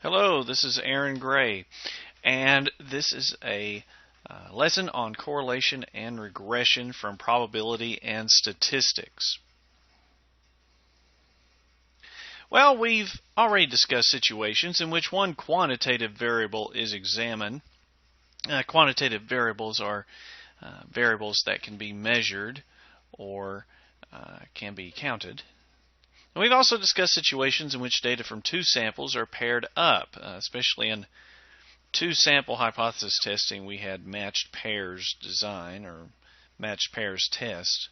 Hello, this is Aaron Gray, and this is a lesson on correlation and regression from probability and statistics. Well, we've already discussed situations in which one quantitative variable is examined. Quantitative variables are variables that can be measured or can be counted. And we've also discussed situations in which data from two samples are paired up, especially in two-sample hypothesis testing. We had matched pairs design or matched pairs test.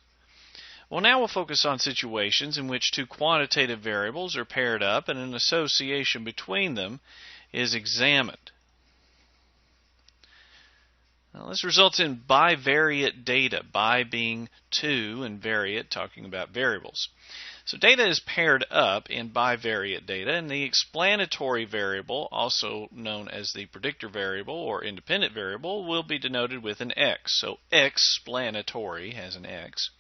Well, now we'll focus on situations in which two quantitative variables are paired up and an association between them is examined. Now, this results in bivariate data, bi being two and variate talking about variables. So data is paired up in bivariate data, and the explanatory variable, also known as the predictor variable or independent variable, will be denoted with an X. So explanatory has an X.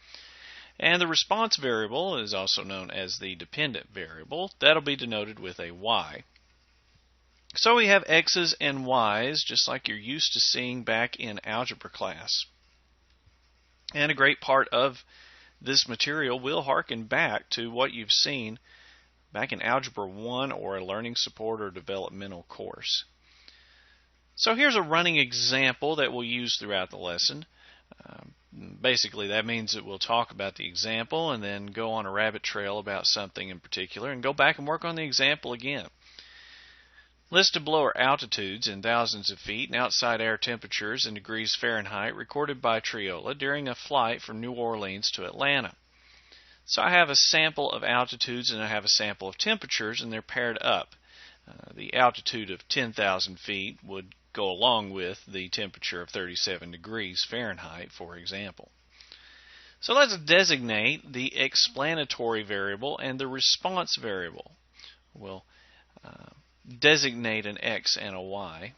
And the response variable is also known as the dependent variable. That'll be denoted with a Y. So we have X's and Y's, just like you're used to seeing back in algebra class. And a great part of this material will harken back to what you've seen back in Algebra 1 or a learning support or developmental course. So here's a running example that we'll use throughout the lesson. Basically, that means that we'll talk about the example and then go on a rabbit trail about something in particular and go back and work on the example again. Listed below are altitudes in thousands of feet and outside air temperatures in degrees Fahrenheit recorded by Triola during a flight from New Orleans to Atlanta. So I have a sample of altitudes and I have a sample of temperatures, and they're paired up. The altitude of 10,000 feet would go along with the temperature of 37 degrees Fahrenheit, for example. So let's designate the explanatory variable and the response variable. We'll designate an X and a Y.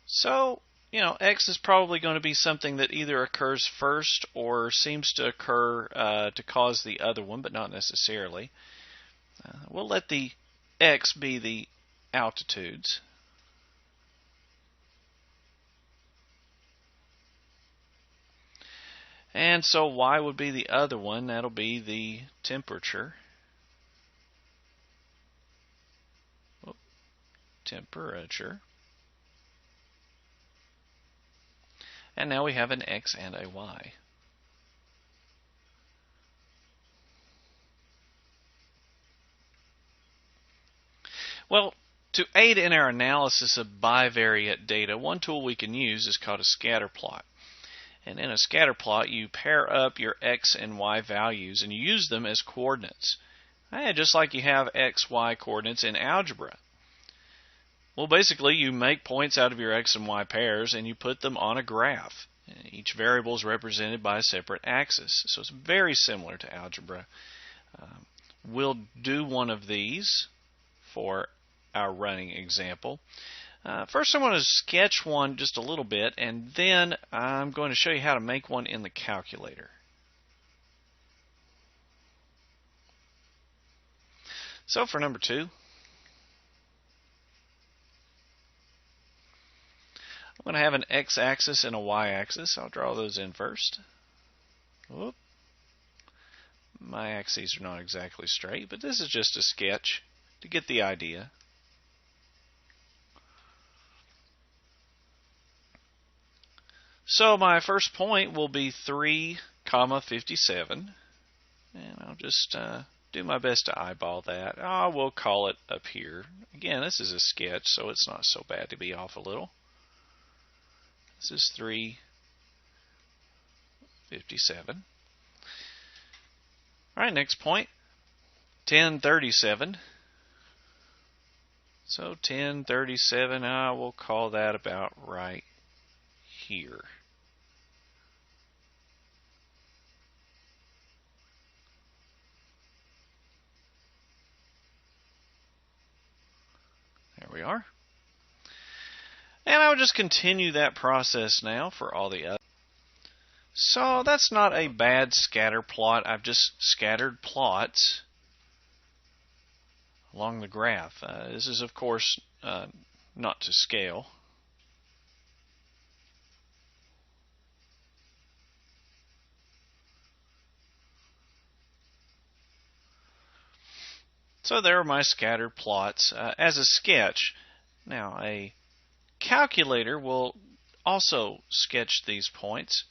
So, X is probably going to be something that either occurs first or seems to occur to cause the other one, but not necessarily. We'll let the X be the altitudes. And so Y would be the other one. That'll be the temperature. Temperature. And now we have an X and a Y. Well, to aid in our analysis of bivariate data, one tool we can use is called a scatter plot. And in a scatter plot, you pair up your X and Y values and you use them as coordinates. Just like you have X, Y coordinates in algebra. Well, basically, you make points out of your X and Y pairs and you put them on a graph. Each variable is represented by a separate axis. So it's very similar to algebra. We'll do one of these for our running example. First, I want to sketch one just a little bit, and then I'm going to show you how to make one in the calculator. So for number 2, I'm going to have an x-axis and a y-axis. I'll draw those in first. Whoop. My axes are not exactly straight, but this is just a sketch to get the idea. So my first point will be 3, 57, and I'll just do my best to eyeball that. We'll call it up here. Again, this is a sketch, so it's not so bad to be off a little. This is 3, 57. All right, next point, 10, 37. So 10, 37, we'll call that about right here. There we are. And I will just continue that process now for all the others. So that's not a bad scatter plot. I've just scattered plots along the graph. This is, of course, not to scale. So there are my scattered plots as a sketch. Now, a calculator will also sketch these points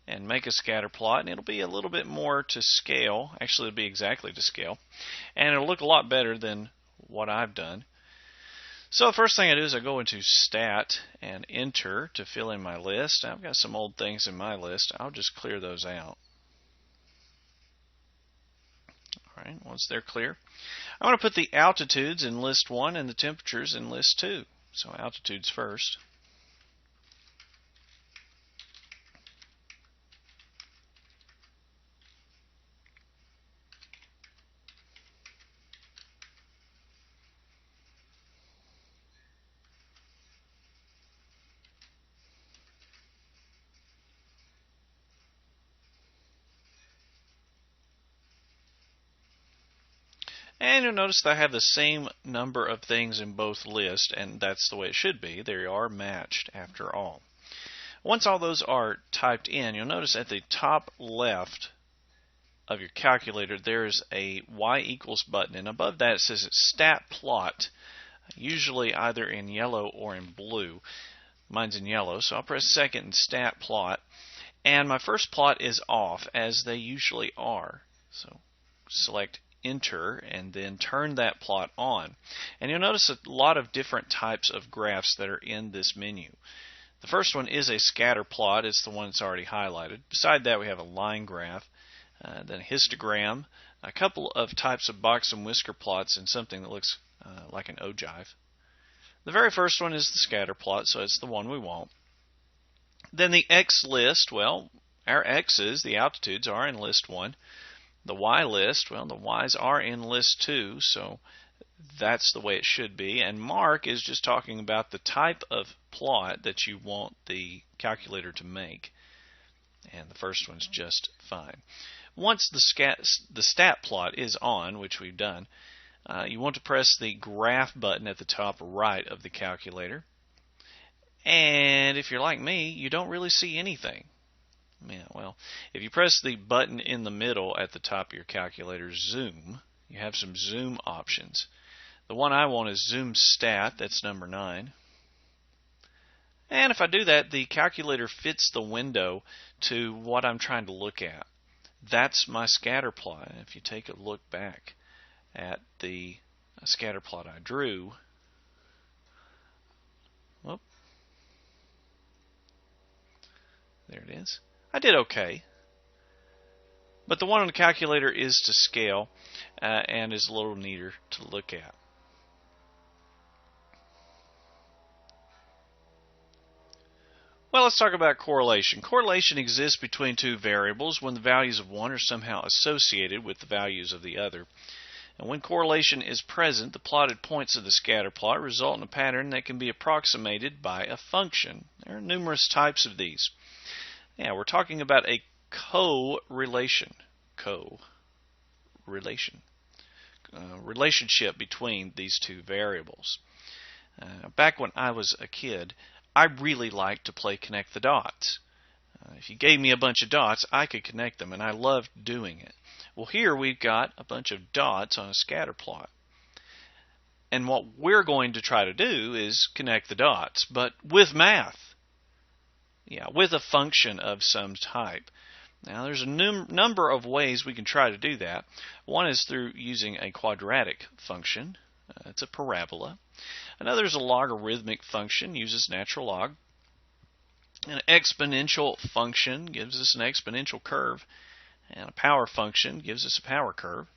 and make a scatter plot, and it'll be a little bit more to scale. Actually, it'll be exactly to scale, and it'll look a lot better than what I've done. So the first thing I do is I go into Stat and Enter to fill in my list. I've got some old things in my list. I'll just clear those out. All right, once they're clear, I'm going to put the altitudes in list 1 and the temperatures in list 2. So altitudes first. And you'll notice that I have the same number of things in both lists, and that's the way it should be. They are matched after all. Once all those are typed in, you'll notice at the top left of your calculator there's a y equals button, and above that it says Stat Plot, usually either in yellow or in blue. Mine's in yellow, so I'll press second and Stat Plot, and my first plot is off, as they usually are. So select Enter and then turn that plot on, and you'll notice a lot of different types of graphs that are in this menu. The first one is a scatter plot. It's the one that's already highlighted. Beside that we have a line graph, then a histogram, a couple of types of box and whisker plots, and something that looks like an ogive. The very first one is the scatter plot, so it's the one we want. Then the X list, well, our X's, the altitudes, are in list 1. The Y list, well, the Y's are in list 2, so that's the way it should be. And mark is just talking about the type of plot that you want the calculator to make. And the first one's just fine. Once the stat plot is on, which we've done, you want to press the graph button at the top right of the calculator. And if you're like me, you don't really see anything. Yeah, well, if you press the button in the middle at the top of your calculator, Zoom, you have some zoom options. The one I want is Zoom Stat, that's number 9. And if I do that, the calculator fits the window to what I'm trying to look at. That's my scatter plot. If you take a look back at the scatter plot I drew, whoop, there it is. I did okay, but the one on the calculator is to scale and is a little neater to look at. Well, let's talk about correlation. Correlation exists between two variables when the values of one are somehow associated with the values of the other. And when correlation is present, the plotted points of the scatter plot result in a pattern that can be approximated by a function. There are numerous types of these. Yeah, we're talking about a correlation. Relationship between these two variables. Back when I was a kid, I really liked to play connect the dots. If you gave me a bunch of dots, I could connect them, and I loved doing it. Well, here we've got a bunch of dots on a scatter plot. And what we're going to try to do is connect the dots, but with math. Yeah, with a function of some type. Now, there's a number of ways we can try to do that. One is through using a quadratic function. It's a parabola. Another is a logarithmic function, uses natural log. An exponential function gives us an exponential curve. And a power function gives us a power curve.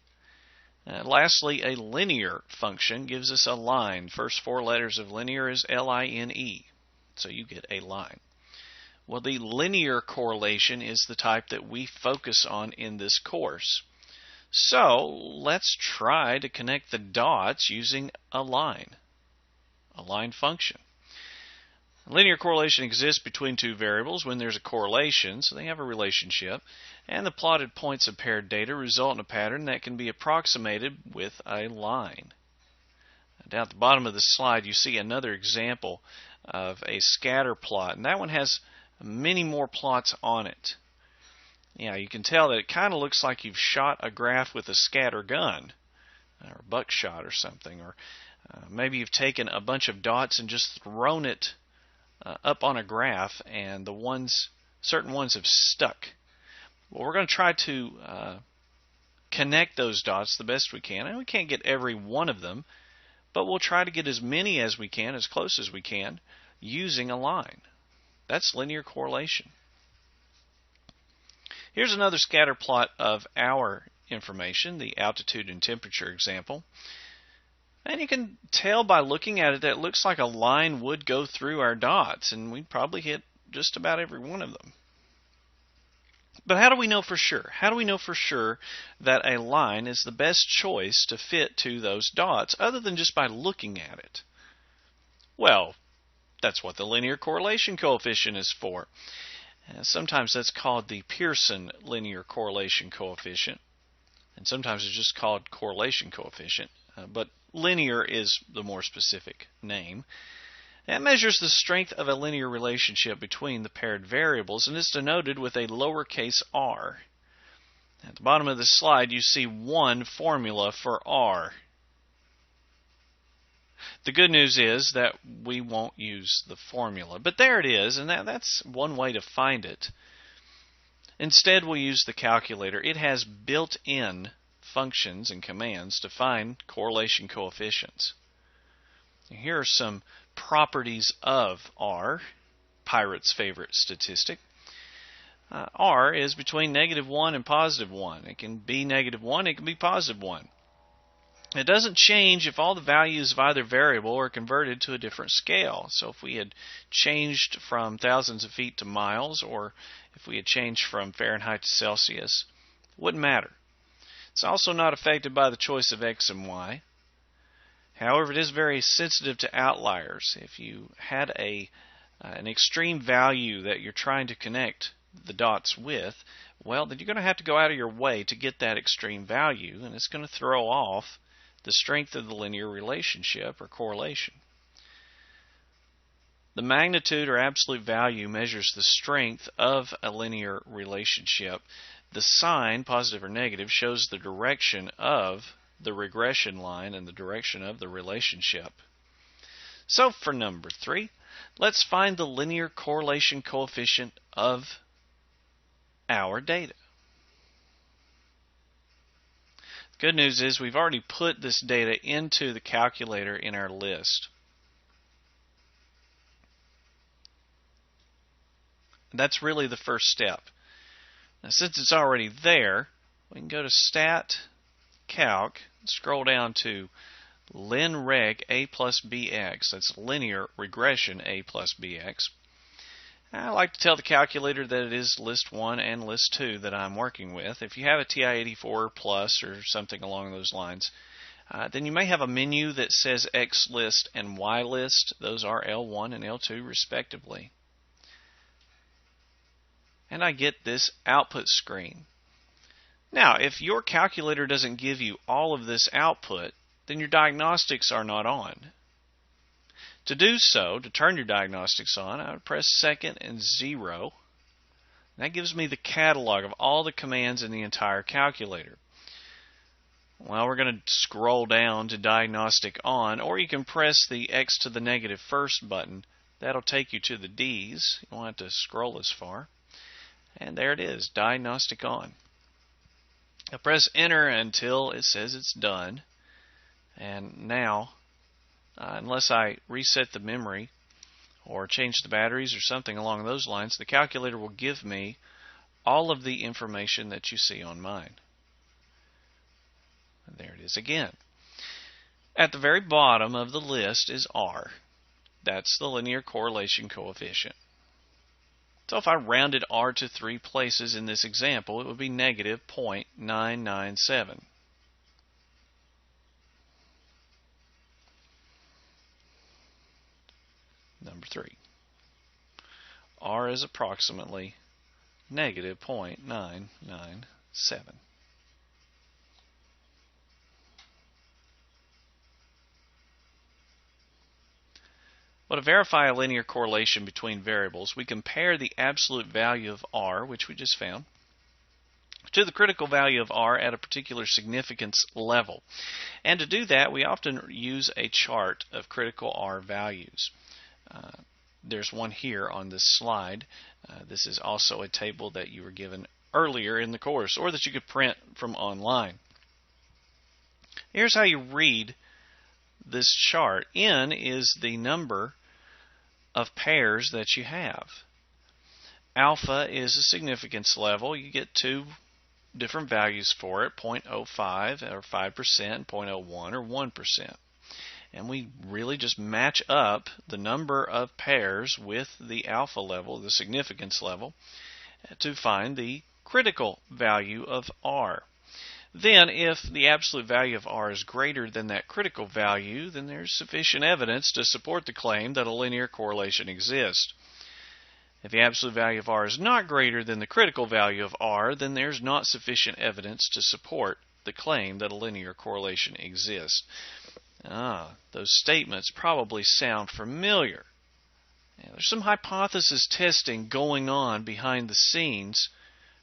Lastly, a linear function gives us a line. First four letters of linear is L-I-N-E. So you get a line. Well, the linear correlation is the type that we focus on in this course. So let's try to connect the dots using a line function. Linear correlation exists between two variables when there's a correlation, so they have a relationship, and the plotted points of paired data result in a pattern that can be approximated with a line. Down at the bottom of the slide, you see another example of a scatter plot, and that one has many more plots on it. Yeah, you can tell that it kind of looks like you've shot a graph with a scatter gun, or buckshot or something, or maybe you've taken a bunch of dots and just thrown it up on a graph, and certain ones have stuck. Well, we're going to try to connect those dots the best we can, and we can't get every one of them, but we'll try to get as many as we can, as close as we can, using a line. That's linear correlation. Here's another scatter plot of our information, the altitude and temperature example. And you can tell by looking at it that it looks like a line would go through our dots, and we'd probably hit just about every one of them. But how do we know for sure? How do we know for sure that a line is the best choice to fit to those dots, other than just by looking at it? Well, that's what the linear correlation coefficient is for. Sometimes that's called the Pearson linear correlation coefficient, and sometimes it's just called correlation coefficient, but linear is the more specific name. It measures the strength of a linear relationship between the paired variables, and is denoted with a lowercase r. At the bottom of the slide, you see one formula for r. The good news is that we won't use the formula, but there it is, and that's one way to find it. Instead, we'll use the calculator. It has built-in functions and commands to find correlation coefficients. Here are some properties of R, Pirate's favorite statistic. R is between -1 and +1. It can be -1, it can be +1. It doesn't change if all the values of either variable are converted to a different scale. So if we had changed from thousands of feet to miles, or if we had changed from Fahrenheit to Celsius, it wouldn't matter. It's also not affected by the choice of X and Y. However, it is very sensitive to outliers. If you had an extreme value that you're trying to connect the dots with, well, then you're going to have to go out of your way to get that extreme value, and it's going to throw off the strength of the linear relationship or correlation. The magnitude or absolute value measures the strength of a linear relationship. The sign, positive or negative, shows the direction of the regression line and the direction of the relationship. So for number 3, let's find the linear correlation coefficient of our data. The good news is we've already put this data into the calculator in our list. That's really the first step. Now, since it's already there, we can go to Stat, Calc, and scroll down to LinReg A plus BX. That's linear regression A plus BX. I like to tell the calculator that it is list 1 and list 2 that I'm working with. If you have a TI-84 Plus or something along those lines, then you may have a menu that says X list and Y list. Those are L1 and L2 respectively. And I get this output screen. Now, if your calculator doesn't give you all of this output, then your diagnostics are not on. To do so, to turn your diagnostics on, I would press second and 0. That gives me the catalog of all the commands in the entire calculator. Well, we're going to scroll down to diagnostic on, or you can press the X to the negative first button. That'll take you to the D's. You won't have to scroll as far. And there it is, diagnostic on. I'll press enter until it says it's done. And now, unless I reset the memory or change the batteries or something along those lines, the calculator will give me all of the information that you see on mine. And there it is again. At the very bottom of the list is R. That's the linear correlation coefficient. So if I rounded R to 3 places in this example, it would be negative 0.997. Number 3. R is approximately negative 0.997. Well, to verify a linear correlation between variables, we compare the absolute value of R, which we just found, to the critical value of R at a particular significance level. And to do that, we often use a chart of critical R values. There's one here on this slide. This is also a table that you were given earlier in the course, or that you could print from online. Here's how you read this chart. N is the number of pairs that you have. Alpha is a significance level. You get two different values for it, 0.05 or 5%, 0.01 or 1%. And we really just match up the number of pairs with the alpha level, the significance level, to find the critical value of R. Then, if the absolute value of R is greater than that critical value, then there's sufficient evidence to support the claim that a linear correlation exists. If the absolute value of R is not greater than the critical value of R, then there's not sufficient evidence to support the claim that a linear correlation exists. Those statements probably sound familiar. There's some hypothesis testing going on behind the scenes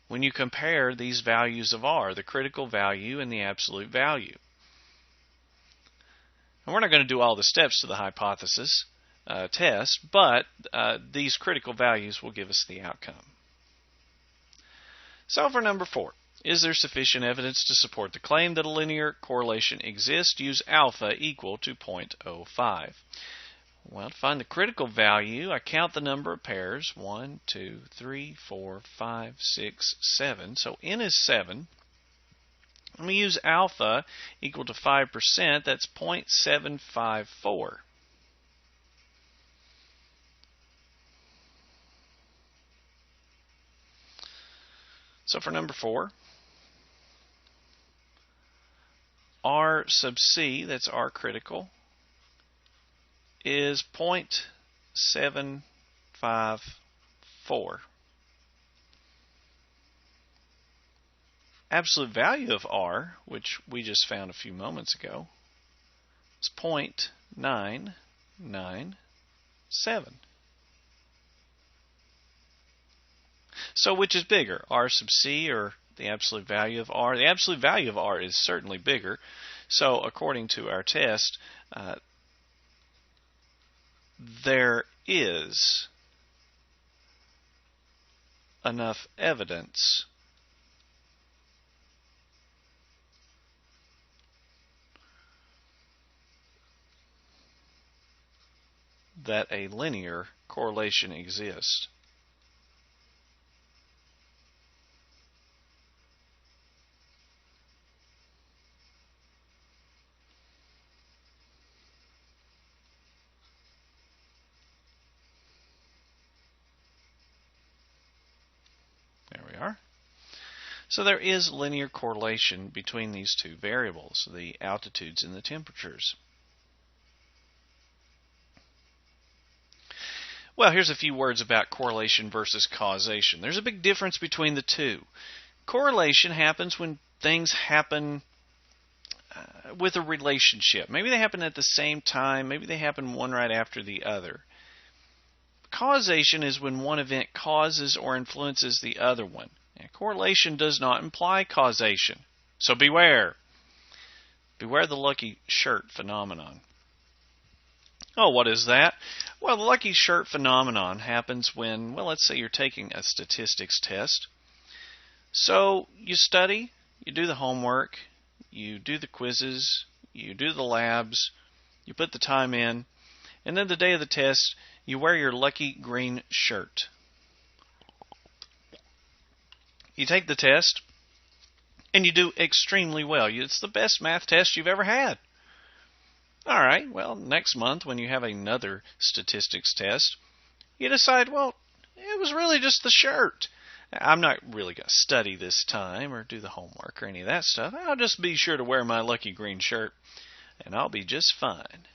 when you compare these values of R, the critical value and the absolute value. And we're not going to do all the steps to the hypothesis test, but these critical values will give us the outcome. So for number 4, is there sufficient evidence to support the claim that a linear correlation exists? Use alpha equal to 0.05. Well, to find the critical value, I count the number of pairs. 1, 2, 3, 4, 5, 6, 7. So N is 7. Let me use alpha equal to 5%. That's 0.754. So for number 4, R sub C, that's R critical, is 0.754. Absolute value of R, which we just found a few moments ago, is 0.997. So which is bigger, R sub C or the absolute value of R? The absolute value of R is certainly bigger. So according to our test, there is enough evidence that a linear correlation exists. There we are. So there is linear correlation between these two variables, the altitudes and the temperatures. Well, here's a few words about correlation versus causation. There's a big difference between the two. Correlation happens when things happen with a relationship. Maybe they happen at the same time, maybe they happen one right after the other. Causation is when one event causes or influences the other one. And correlation does not imply causation. So beware. Beware the lucky shirt phenomenon. Oh, what is that? Well, the lucky shirt phenomenon happens when, well, let's say you're taking a statistics test. So you study, you do the homework, you do the quizzes, you do the labs, you put the time in, and then the day of the test, you wear your lucky green shirt. You take the test, and you do extremely well. It's the best math test you've ever had. All right, well, next month when you have another statistics test, you decide, well, it was really just the shirt. I'm not really going to study this time or do the homework or any of that stuff. I'll just be sure to wear my lucky green shirt, and I'll be just fine.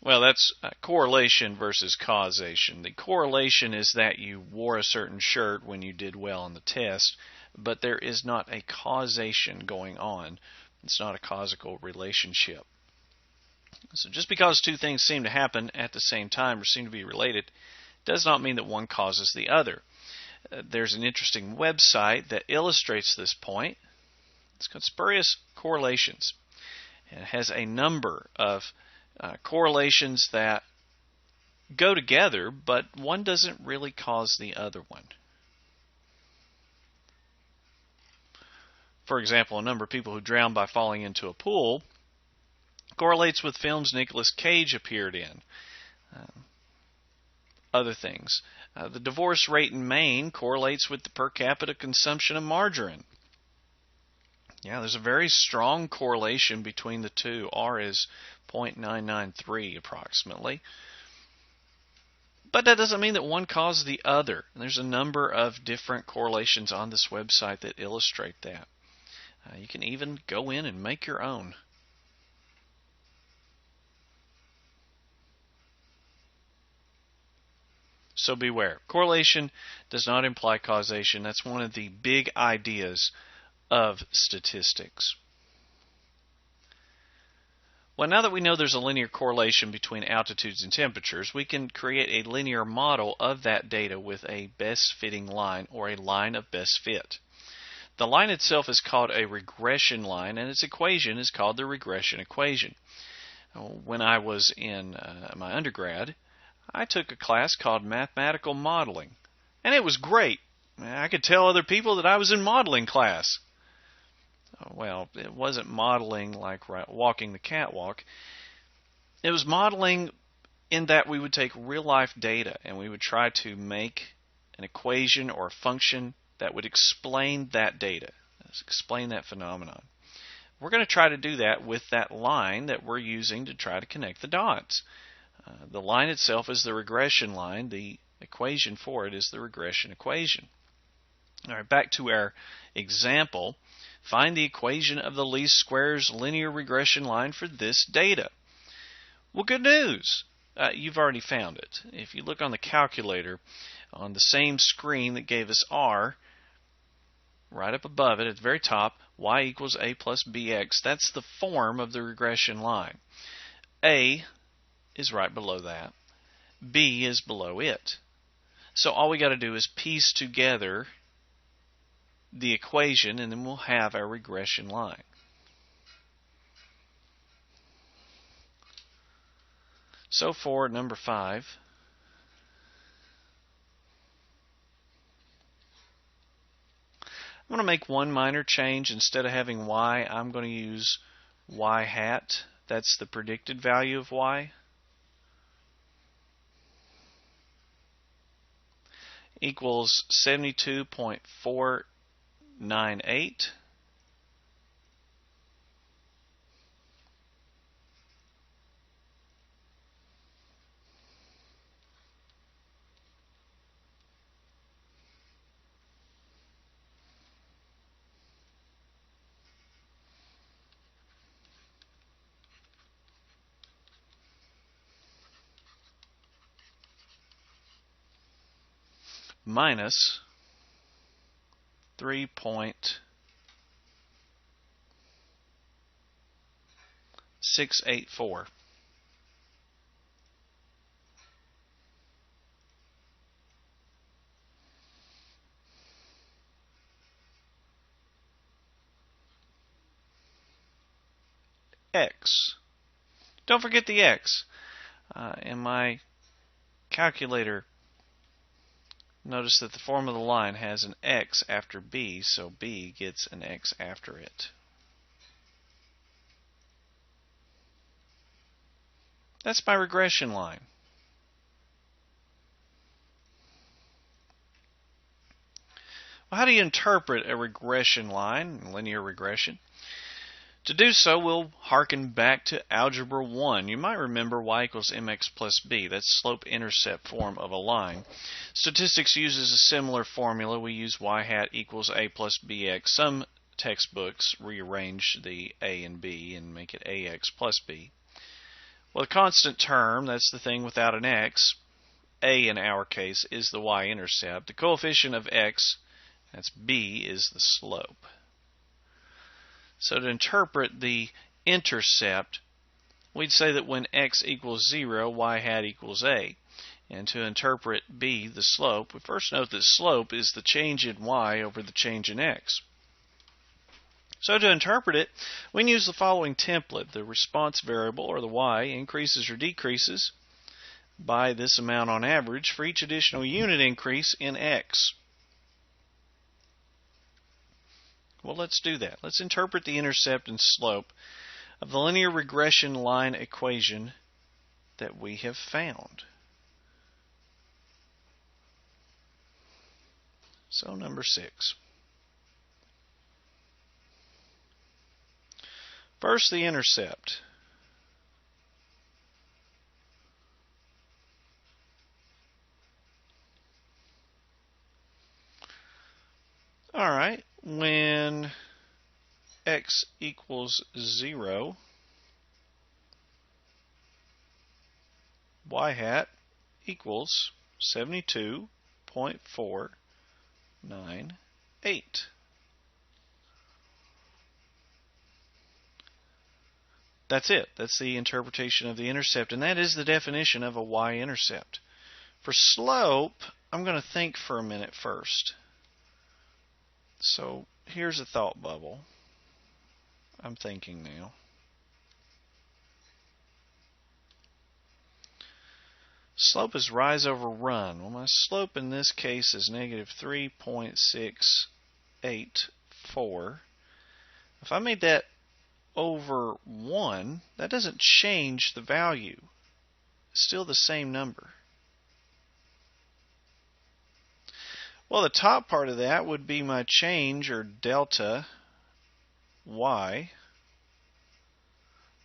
Well, that's correlation versus causation. The correlation is that you wore a certain shirt when you did well on the test, but there is not a causation going on. It's not a causal relationship. So just because two things seem to happen at the same time or seem to be related does not mean that one causes the other. There's an interesting website that illustrates this point. It's called Spurious Correlations. And it has a number of correlations that go together, but one doesn't really cause the other one. For example, a number of people who drowned by falling into a pool correlates with films Nicolas Cage appeared in. Other things. The divorce rate in Maine correlates with the per capita consumption of margarine. Yeah, there's a very strong correlation between the two. R is 0.993 approximately. But that doesn't mean that one causes the other. There's a number of different correlations on this website that illustrate that. You can even go in and make your own. So beware. Correlation does not imply causation. That's one of the big ideas of statistics. Well, now that we know there's a linear correlation between altitudes and temperatures, we can create a linear model of that data with a best fitting line, or a line of best fit. The line itself is called a regression line, and its equation is called the regression equation. When I was in my undergrad, I took a class called mathematical modeling, and it was great. I could tell other people that I was in modeling class. Well, it wasn't modeling like walking the catwalk. It was modeling in that we would take real-life data and we would try to make an equation or a function that would explain that data, explain that phenomenon. We're going to try to do that with that line that we're using to try to connect the dots. The line itself is the regression line. The equation for it is the regression equation. All right, back to our example. Find the equation of the least squares linear regression line for this data. Well, good news. You've already found it. If you look on the calculator, on the same screen that gave us R, right up above it at the very top, y equals a plus bx. That's the form of the regression line. A is right below that. B is below it. So all we got to do is piece together the equation, and then we'll have our regression line. So for number 5, I'm going to make one minor change. Instead of having y, I'm going to use y hat. That's the predicted value of y. Equals 72.498. Minus 3.684. X. Don't forget the X. In my calculator, notice that the form of the line has an X after B, so B gets an X after it. That's my regression line. Well, how do you interpret a regression line, linear regression? To do so, we'll harken back to Algebra 1. You might remember y equals mx plus b. That's slope-intercept form of a line. Statistics uses a similar formula. We use y hat equals a plus bx. Some textbooks rearrange the a and b and make it ax plus b. Well, the constant term, that's the thing without an x, a in our case, is the y-intercept. The coefficient of x, that's b, is the slope. So to interpret the intercept, we'd say that when x equals 0, y hat equals a. And to interpret b, the slope, we first note that slope is the change in y over the change in x. So to interpret it, we can use the following template. The response variable, or the y, increases or decreases by this amount on average for each additional unit increase in x. Well, let's do that. Let's interpret the intercept and slope of the linear regression line equation that we have found. So number 6. First, the intercept. All right, when x equals 0, y hat equals 72.498. That's it. That's the interpretation of the intercept, and that is the definition of a y-intercept. For slope, I'm going to think for a minute first. So here's a thought bubble. I'm thinking now. Slope is rise over run. Well, my slope in this case is negative 3.684. If I made that over 1, that doesn't change the value. It's still the same number. Well, the top part of that would be my change, or delta y.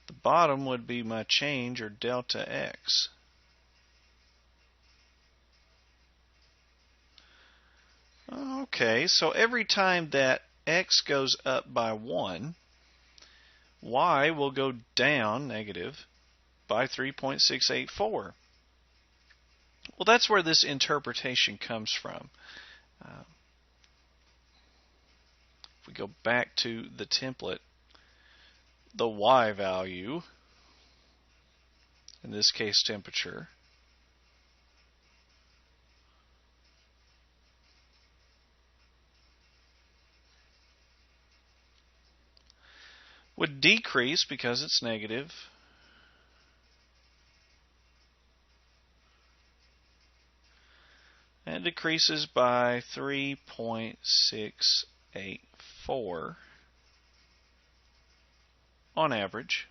The bottom would be my change, or delta x. Okay, so every time that x goes up by 1, y will go down, negative, by 3.684. Well, that's where this interpretation comes from. If we go back to the template, the y value, in this case temperature, would decrease because it's negative. And it decreases by 3.684 on average.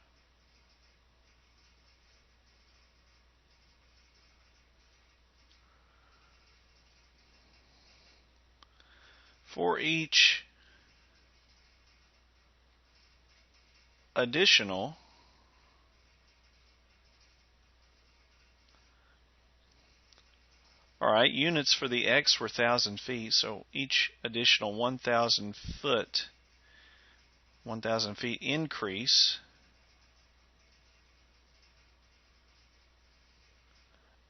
For each additional units for the x were 1,000 feet, so each additional 1,000 feet increase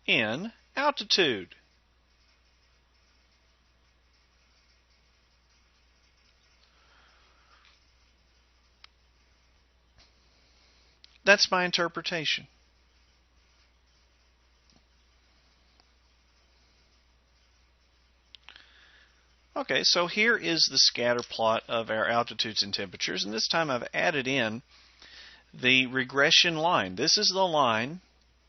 in altitude. That's my interpretation. Okay, so here is the scatter plot of our altitudes and temperatures, and this time I've added in the regression line. This is the line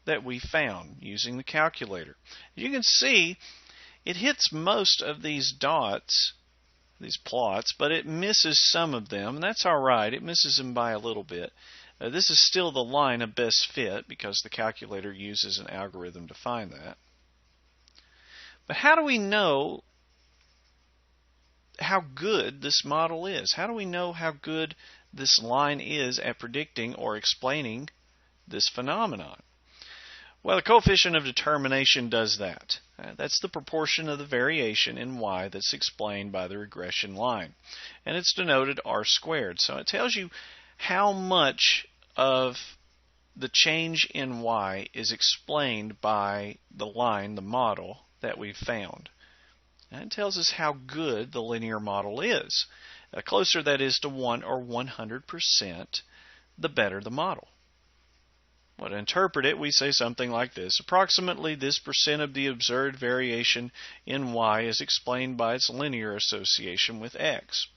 that we found using the calculator. You can see it hits most of these dots, these plots, but it misses some of them, and that's all right. It misses them by a little bit. This is still the line of best fit because the calculator uses an algorithm to find that. But how do we know how good this model is? How do we know how good this line is at predicting or explaining this phenomenon? Well, the coefficient of determination does that. That's the proportion of the variation in y that's explained by the regression line. And it's denoted r squared. So it tells you how much of the change in y is explained by the line, the model, that we've found. And it tells us how good the linear model is. The closer that is to 1 or 100%, the better the model. Well, to interpret it, we say something like this. Approximately this percent of the observed variation in y is explained by its linear association with x.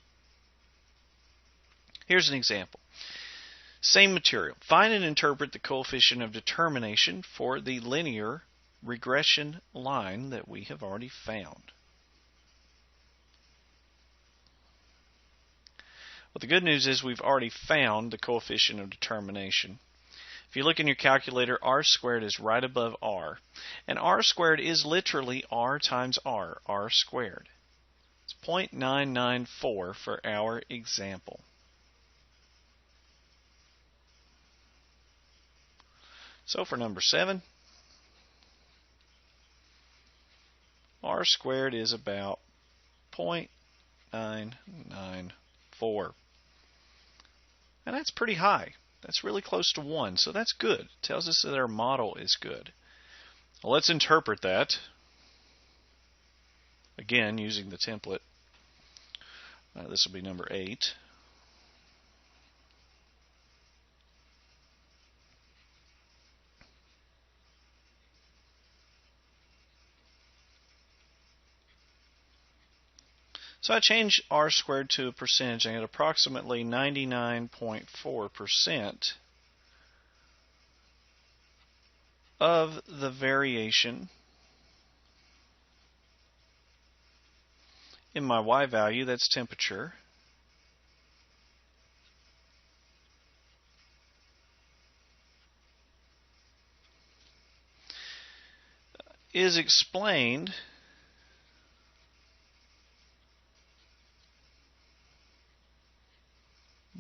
Here's an example. Same material. Find and interpret the coefficient of determination for the linear regression line that we have already found. Well, the good news is we've already found the coefficient of determination. If you look in your calculator, r squared is right above r. And r squared is literally r times r squared. It's 0.994 for our example. So for number 7, r squared is about 0.994. And that's pretty high. That's really close to 1, so that's good. It tells us that our model is good. Well, let's interpret that. Again, using the template. This will be number 8. So I change r squared to a percentage and get approximately 99.4% of the variation in my y value, that's temperature, is explained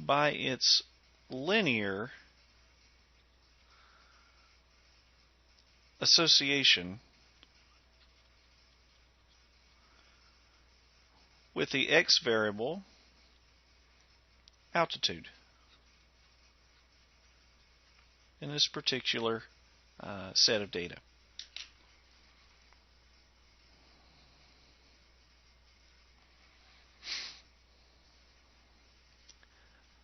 by its linear association with the x variable altitude in this particular set of data.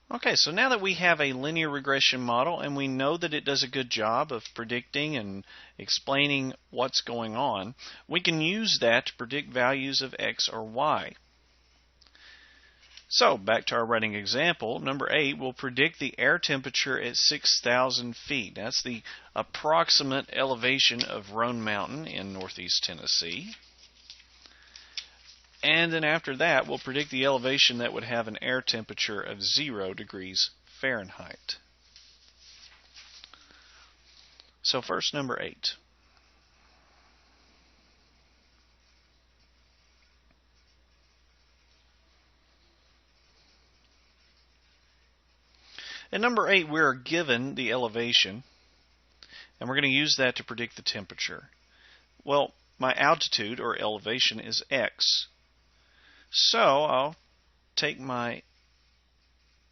Okay, so now that we have a linear regression model and we know that it does a good job of predicting and explaining what's going on, we can use that to predict values of x or y. So, back to our writing example, number 8 will predict the air temperature at 6,000 feet. That's the approximate elevation of Roan Mountain in northeast Tennessee. And then after that, we'll predict the elevation that would have an air temperature of 0 degrees Fahrenheit. So first, number 8. In number 8, we're given the elevation, and we're going to use that to predict the temperature. Well, my altitude, or elevation, is x. So I'll take my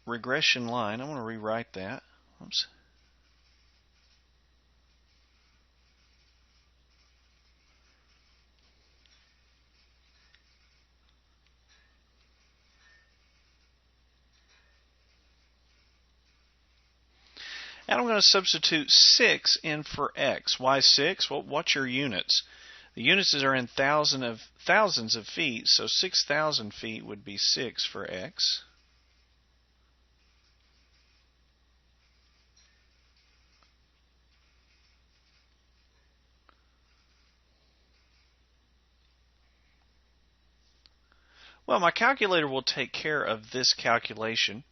regression line. I want to rewrite that. Oops. And I'm going to substitute 6 in for x. Why 6? Well, what's your units? The units are in thousands of feet, so 6,000 feet would be 6 for x. Well, my calculator will take care of this calculation.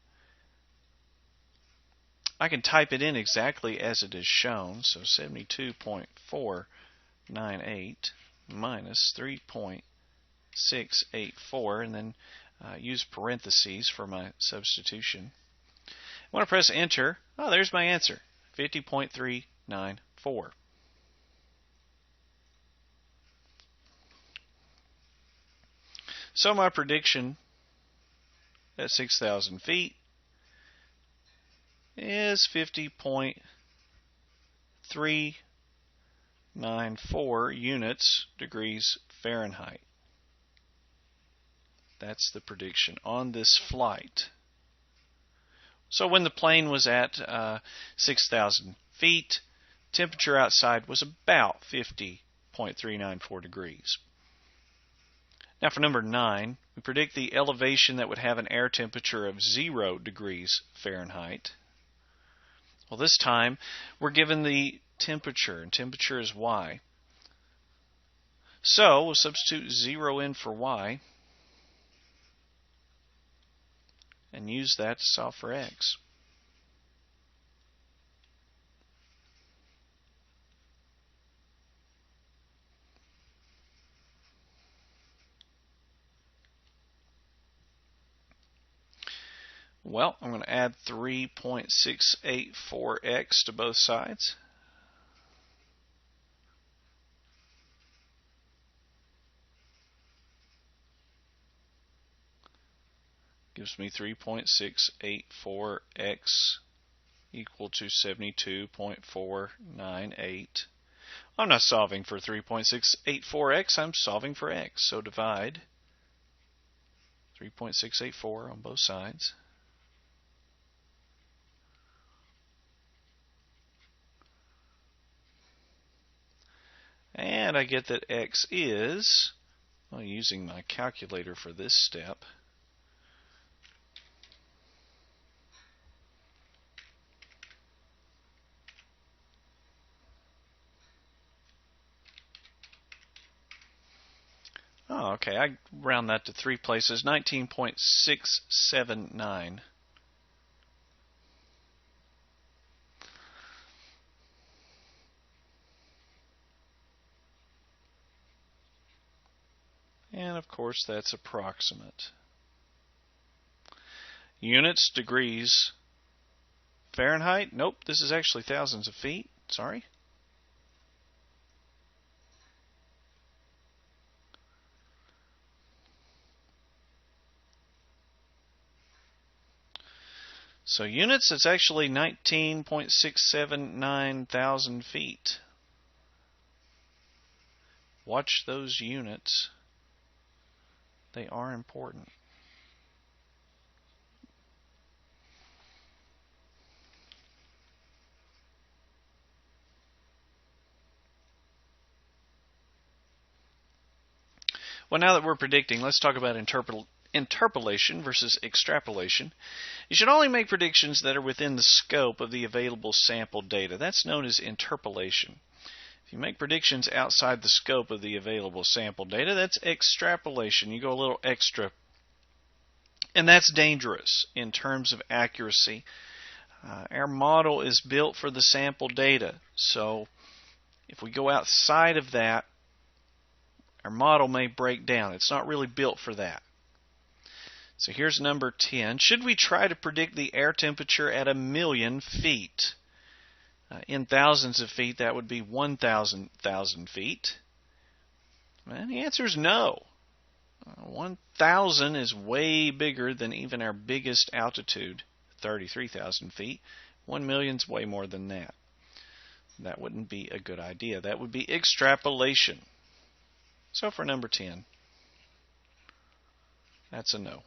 I can type it in exactly as it is shown, so 72.498 minus 3.684, and then use parentheses for my substitution. I want to press enter. Oh, there's my answer, 50.394. So my prediction at 6,000 feet is 50.394. 0.394 units degrees Fahrenheit. That's the prediction on this flight. So when the plane was at 6,000 feet, temperature outside was about 50.394 degrees. Now for number 9, we predict the elevation that would have an air temperature of 0 degrees Fahrenheit. Well, this time we're given the temperature, and temperature is y. So we'll substitute 0 in for y and use that to solve for x. Well, I'm going to add 3.684x to both sides. Gives me 3.684x equal to 72.498. I'm not solving for 3.684x, I'm solving for x. So divide 3.684 on both sides. And I get that x is, well, using my calculator for this step, okay, I round that to 3 places, 19.679. And of course that's approximate. Units, degrees, Fahrenheit. Nope, this is actually thousands of feet. Sorry. So units, it's actually 19.679 thousand feet. Watch those units. They are important. Well, now that we're predicting, let's talk about interpolation versus extrapolation. You should only make predictions that are within the scope of the available sample data. That's known as interpolation. If you make predictions outside the scope of the available sample data, that's extrapolation. You go a little extra. And that's dangerous in terms of accuracy. Our model is built for the sample data. So if we go outside of that, our model may break down. It's not really built for that. So here's number 10. Should we try to predict the air temperature at 1,000,000 feet? In thousands of feet, that would be 1,000 feet. And the answer is no. 1,000 is way bigger than even our biggest altitude, 33,000 feet. 1,000,000 is way more than that. That wouldn't be a good idea. That would be extrapolation. So for number 10, that's a no.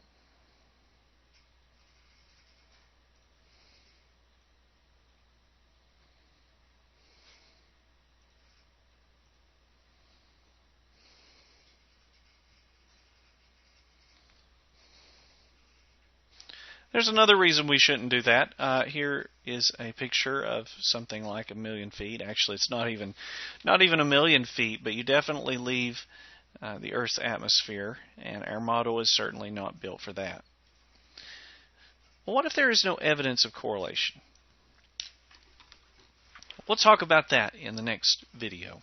There's another reason we shouldn't do that. Here is a picture of something like 1,000,000 feet. Actually, it's not even 1,000,000 feet, but you definitely leave the Earth's atmosphere, and our model is certainly not built for that. Well, what if there is no evidence of correlation? We'll talk about that in the next video.